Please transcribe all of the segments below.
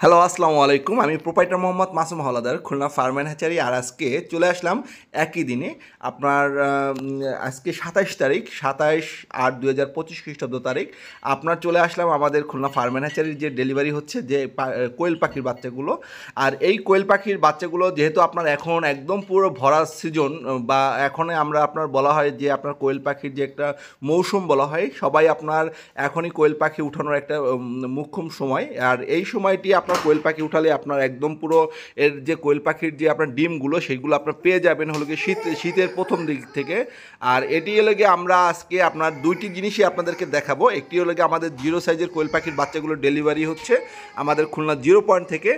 Hello, আসসালামু আলাইকুম। আমি proprietor Mohammad Masum Howlader, Khulna farm and hatchery. আর আজকে চলে আসলাম একই দিনে আপনার আজকে 27 তারিখ, 27/8/2025 খ্রিস্টাব্দ তারিখ। আপনার চলে আসলাম আমাদের খুলনা ফার্ম অ্যান্ড হ্যাচারির যে ডেলিভারি হচ্ছে যে কোয়েল পাখির বাচ্চাগুলো। আর এই কোয়েল পাখির বাচ্চাগুলো যেহেতু আপনার এখন একদম পুরো ভরা সিজন, বা এখন আমরা আপনার বলা হয় যে আপনার কোয়েল পাখির যে একটা মৌসুম বলা হয়, সবাই আপনার এখনই কোয়েল পাখি উঠানোর একটা মোক্ষম সময়। আর এই সময়টি আপনার কোয়েল পাখি উঠালে আপনার একদম পুরো এর যে কোয়েল পাখির যে আপনার ডিমগুলো সেইগুলো আপনার পেয়ে যাবেন হলো গিয়ে শীতের প্রথম দিক থেকে। আর এটি হলো গিয়ে আমরা আজকে আপনার দুইটি জিনিসই আপনাদেরকে দেখাবো। একটি হলো গিয়ে আমাদের 0 সাইজের কোয়েল পাখির বাচ্চাগুলো ডেলিভারি হচ্ছে আমাদের খুলনা 0 পয়েন্ট থেকে।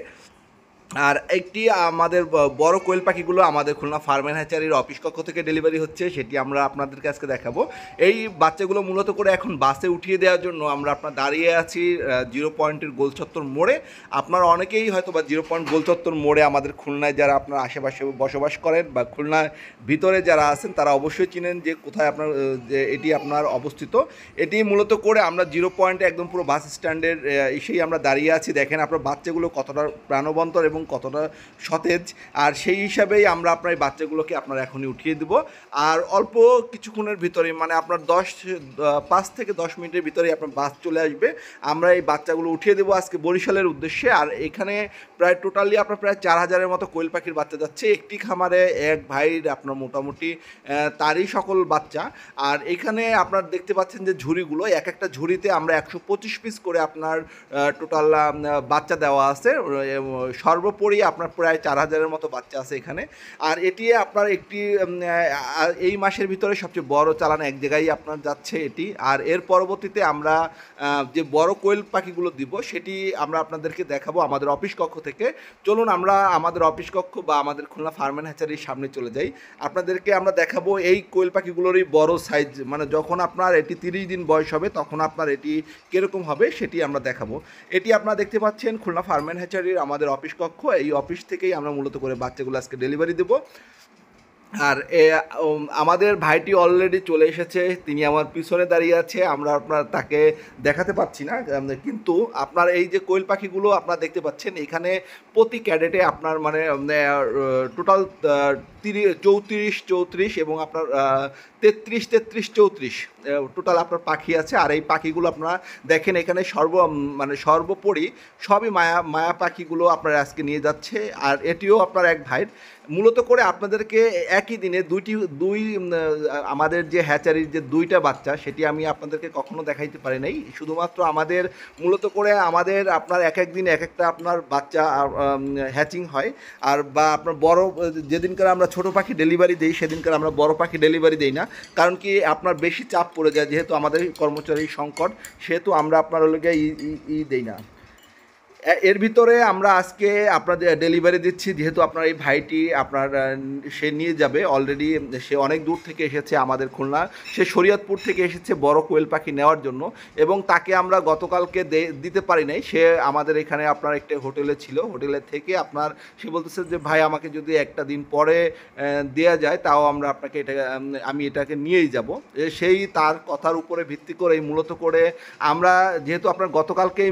আর একটি আমাদের বড় কোয়েল পাখিগুলো আমাদের খুলনা ফার্ম অ্যান্ড হ্যাচারির অফিস কক্ষ থেকে ডেলিভারি হচ্ছে, সেটি আমরা আপনাদেরকে আজকে দেখাবো। এই বাচ্চাগুলো মূলত করে এখন বাসে উঠিয়ে দেওয়ার জন্য আমরা আপনার দাঁড়িয়ে আছি 0 পয়েন্টের গোলচত্বর মোড়ে। আপনারা অনেকেই হয়তো বা 0 পয়েন্ট গোলচত্বর মোড়ে আমাদের খুলনায় যারা আপনার আশেপাশে বসবাস করেন বা খুলনার ভিতরে যারা আছেন তারা অবশ্যই চিনেন যে কোথায় আপনার যে এটি আপনার অবস্থিত। এটি মূলত করে আমরা 0 পয়েন্টে একদম পুরো বাস স্ট্যান্ডের এসেই আমরা দাঁড়িয়ে আছি। দেখেন আপনার বাচ্চাগুলো কতটা প্রাণবন্তর এবং কতটা সতেজ। আর সেই হিসাবেই আমরা আপনার এই বাচ্চাগুলোকে আপনার এখনই উঠিয়ে দেবো। আর অল্প কিছুক্ষণের ভিতরেই মানে আপনার 5 থেকে 10 মিনিটের ভিতরেই আপনার বাস চলে আসবে। আমরা এই বাচ্চাগুলো উঠিয়ে দেবো আজকে বরিশালের উদ্দেশ্যে। আর এখানে প্রায় টোটালি আপনার প্রায় 4,000-এর মতো কোয়েল পাখির বাচ্চা যাচ্ছে একটি খামারে। এক ভাইয়ের আপনার মোটামুটি তারই সকল বাচ্চা। আর এখানে আপনার দেখতে পাচ্ছেন যে ঝুড়িগুলো, এক একটা ঝুড়িতে আমরা 125 পিস করে আপনার টোটাল বাচ্চা দেওয়া আছে। সর্বোপরি আপনার প্রায় 4,000-এর মতো বাচ্চা আছে এখানে। আর এটি আপনার একটি এই মাসের ভিতরে সবচেয়ে বড় চালান এক জায়গায় আপনার যাচ্ছে এটি। আর এর পরবর্তীতে আমরা যে বড় কোয়েল পাখিগুলো দিব সেটি আমরা আপনাদেরকে দেখাবো আমাদের অফিস কক্ষ থেকে। চলুন আমরা আমাদের অফিস কক্ষ বা আমাদের খুলনা ফার্ম অ্যান্ড হ্যাচারির সামনে চলে যাই। আপনাদেরকে আমরা দেখাবো এই কোয়েল পাখিগুলোরই বড় সাইজ, মানে যখন আপনার এটি 30 দিন বয়স হবে তখন আপনার এটি কীরকম হবে সেটি আমরা দেখাবো। এটি আপনারা দেখতে পাচ্ছেন খুলনা ফার্ম অ্যান্ড হ্যাচারির আমাদের অফিস কক্ষ। এই অফিস থেকেই আমরা মূলত করে বাচ্চাগুলো আজকে ডেলিভারি দেবো। আর আমাদের ভাইটি অলরেডি চলে এসেছে, তিনি আমার পিছনে দাঁড়িয়ে আছে। আমরা আপনার তাকে দেখাতে পাচ্ছি না, কিন্তু আপনার এই যে কোয়েল পাখিগুলো আপনারা দেখতে পাচ্ছেন এখানে প্রতি ক্যাডেটে আপনার মানে টোটাল 34 এবং আপনার 33 টোটাল আপনার পাখি আছে। আর এই পাখিগুলো আপনারা দেখেন এখানে সর্বোপরি সবই মায়া পাখিগুলো আপনারা আজকে নিয়ে যাচ্ছে। আর এটিও আপনার এক ভাইয়ের। মূলত করে আপনাদেরকে একই দিনে আমাদের যে হ্যাচারির যে 2টা বাচ্চা সেটি আমি আপনাদেরকে কখনো দেখাইতে পারি নাই। শুধুমাত্র আমাদের মূলত করে আমাদের আপনার এক দিন এক একটা আপনার বাচ্চা হ্যাচিং হয়। আর বা আপনার বড় যেদিনকার আমরা ছোটো পাখি ডেলিভারি দিই সেদিনকার আমরা বড় পাখি ডেলিভারি দিই না, কারণ কি আপনার বেশি চাপ পড়ে যায়, যেহেতু আমাদের কর্মচারীর সংকট, সেহেতু আমরা আপনার ওগুলোকে দিই না। এর ভিতরে আমরা আজকে আপনাদের ডেলিভারি দিচ্ছি, যেহেতু আপনার এই ভাইটি আপনার সে নিয়ে যাবে অলরেডি। সে অনেক দূর থেকে এসেছে আমাদের খুলনা, সে শরীয়তপুর থেকে এসেছে বড় কোয়েল পাখি নেওয়ার জন্য, এবং তাকে আমরা গতকালকে দিতে পারি নাই। সে আমাদের এখানে আপনার একটা হোটেলে ছিল, হোটেলের থেকে আপনার সে বলতেছে যে ভাই আমাকে যদি একটা দিন পরে দেয়া যায় তাও আমরা আপনাকে আমি এটাকে নিয়েই যাব। সেই তার কথার উপরে ভিত্তি করে মূলত করে আমরা যেহেতু আপনার গতকালকে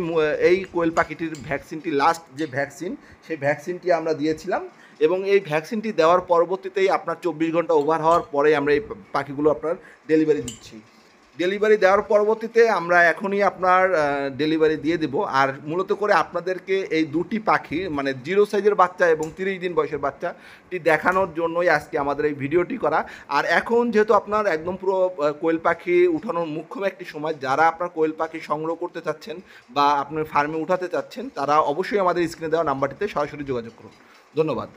এই কোয়েল পাখিটির ভ্যাকসিনটি লাস্ট যে ভ্যাকসিন সেই ভ্যাকসিনটি আমরা দিয়েছিলাম, এবং এই ভ্যাকসিনটি দেওয়ার পরবর্তীতেই আপনার 24 ঘন্টা ওভার হওয়ার পরে আমরা এই পাখিগুলো আপনার ডেলিভারি দিচ্ছি। ডেলিভারি দেওয়ার পরবর্তীতে আমরা এখনই আপনার ডেলিভারি দিয়ে দেব। আর মূলত করে আপনাদেরকে এই 2টি পাখি মানে 0 সাইজের বাচ্চা এবং 30 দিন বয়সের বাচ্চাটি দেখানোর জন্যই আজকে আমাদের এই ভিডিওটি করা। আর এখন যেহেতু আপনার একদম পুরো কোয়েল পাখি উঠানোর মুখ্যম একটি সময়, যারা আপনার কোয়েল পাখি সংগ্রহ করতে চাচ্ছেন বা আপনার ফার্মে উঠাতে চাচ্ছেন তারা অবশ্যই আমাদের স্ক্রিনে দেওয়া নাম্বারটিতে সরাসরি যোগাযোগ করুন। ধন্যবাদ।